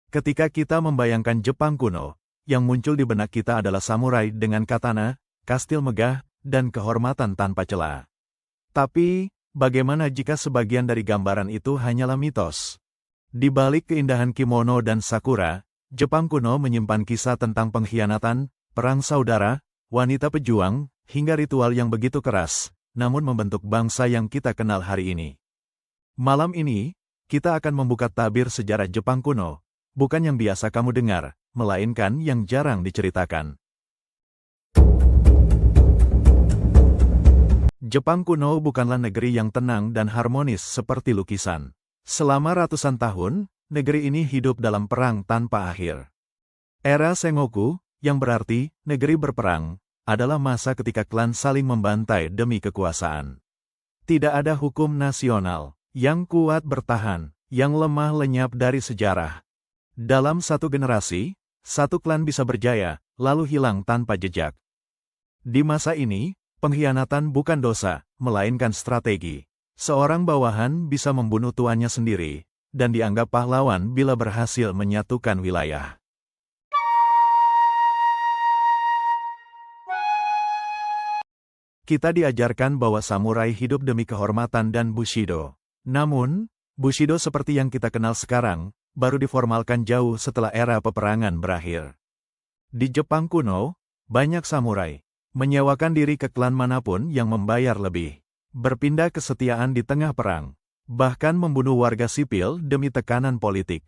Ketika kita membayangkan Jepang kuno, yang muncul di benak kita adalah samurai dengan katana, kastil megah, dan kehormatan tanpa celah. Tapi, bagaimana jika sebagian dari gambaran itu hanyalah mitos? Di balik keindahan kimono dan sakura, Jepang kuno menyimpan kisah tentang pengkhianatan, perang saudara, wanita pejuang, hingga ritual yang begitu keras, namun membentuk bangsa yang kita kenal hari ini. Malam ini, kita akan membuka tabir sejarah Jepang kuno, bukan yang biasa kamu dengar, melainkan yang jarang diceritakan. Jepang kuno bukanlah negeri yang tenang dan harmonis seperti lukisan. Selama ratusan tahun, negeri ini hidup dalam perang tanpa akhir. Era Sengoku, yang berarti negeri berperang, adalah masa ketika klan saling membantai demi kekuasaan. Tidak ada hukum nasional, yang kuat bertahan, yang lemah lenyap dari sejarah. Dalam satu generasi, satu klan bisa berjaya, lalu hilang tanpa jejak. Di masa ini, pengkhianatan bukan dosa, melainkan strategi. Seorang bawahan bisa membunuh tuannya sendiri, dan dianggap pahlawan bila berhasil menyatukan wilayah. Kita diajarkan bahwa samurai hidup demi kehormatan dan bushido. Namun, bushido seperti yang kita kenal sekarang, baru diformalkan jauh setelah era peperangan berakhir. Di Jepang kuno, banyak samurai menyewakan diri ke klan manapun yang membayar lebih, berpindah kesetiaan di tengah perang, bahkan membunuh warga sipil demi tekanan politik.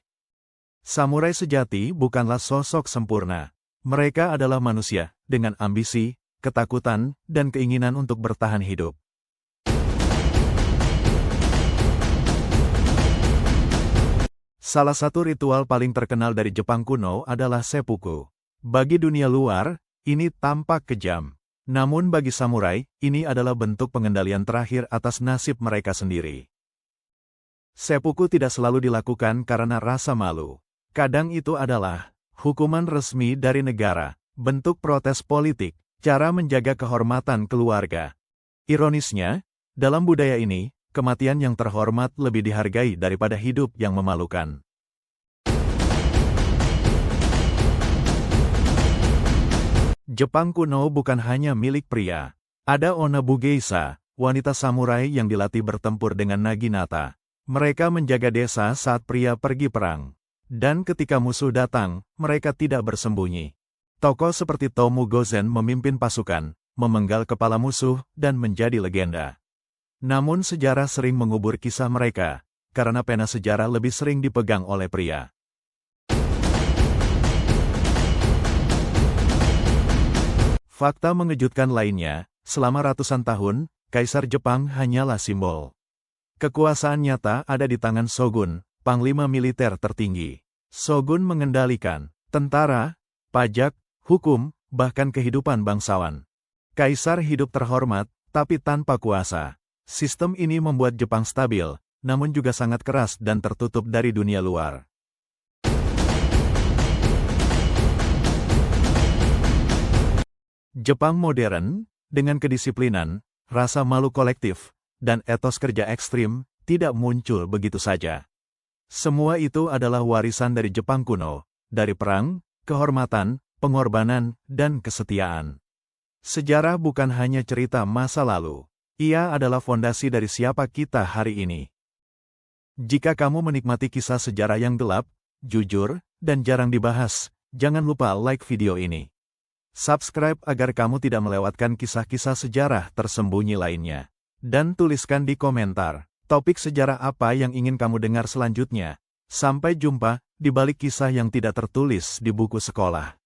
Samurai sejati bukanlah sosok sempurna. Mereka adalah manusia, dengan ambisi, ketakutan, dan keinginan untuk bertahan hidup. Salah satu ritual paling terkenal dari Jepang kuno adalah seppuku. Bagi dunia luar, ini tampak kejam. Namun bagi samurai, ini adalah bentuk pengendalian terakhir atas nasib mereka sendiri. Seppuku tidak selalu dilakukan karena rasa malu. Kadang itu adalah hukuman resmi dari negara, bentuk protes politik, cara menjaga kehormatan keluarga. Ironisnya, dalam budaya ini, kematian yang terhormat lebih dihargai daripada hidup yang memalukan. Jepang kuno bukan hanya milik pria. Ada Onabu Geisha, wanita samurai yang dilatih bertempur dengan naginata. Mereka menjaga desa saat pria pergi perang. Dan ketika musuh datang, mereka tidak bersembunyi. Tokoh seperti Tomu Gozen memimpin pasukan, memenggal kepala musuh, dan menjadi legenda. Namun sejarah sering mengubur kisah mereka, karena pena sejarah lebih sering dipegang oleh pria. Fakta mengejutkan lainnya, selama ratusan tahun, Kaisar Jepang hanyalah simbol. Kekuasaan nyata ada di tangan Shogun, panglima militer tertinggi. Shogun mengendalikan tentara, pajak, hukum, bahkan kehidupan bangsawan. Kaisar hidup terhormat, tapi tanpa kuasa. Sistem ini membuat Jepang stabil, namun juga sangat keras dan tertutup dari dunia luar. Jepang modern, dengan kedisiplinan, rasa malu kolektif, dan etos kerja ekstrim, tidak muncul begitu saja. Semua itu adalah warisan dari Jepang kuno, dari perang, kehormatan, pengorbanan, dan kesetiaan. Sejarah bukan hanya cerita masa lalu. Ia adalah fondasi dari siapa kita hari ini. Jika kamu menikmati kisah sejarah yang gelap, jujur, dan jarang dibahas, jangan lupa like video ini. Subscribe agar kamu tidak melewatkan kisah-kisah sejarah tersembunyi lainnya. Dan tuliskan di komentar, topik sejarah apa yang ingin kamu dengar selanjutnya. Sampai jumpa di balik kisah yang tidak tertulis di buku sekolah.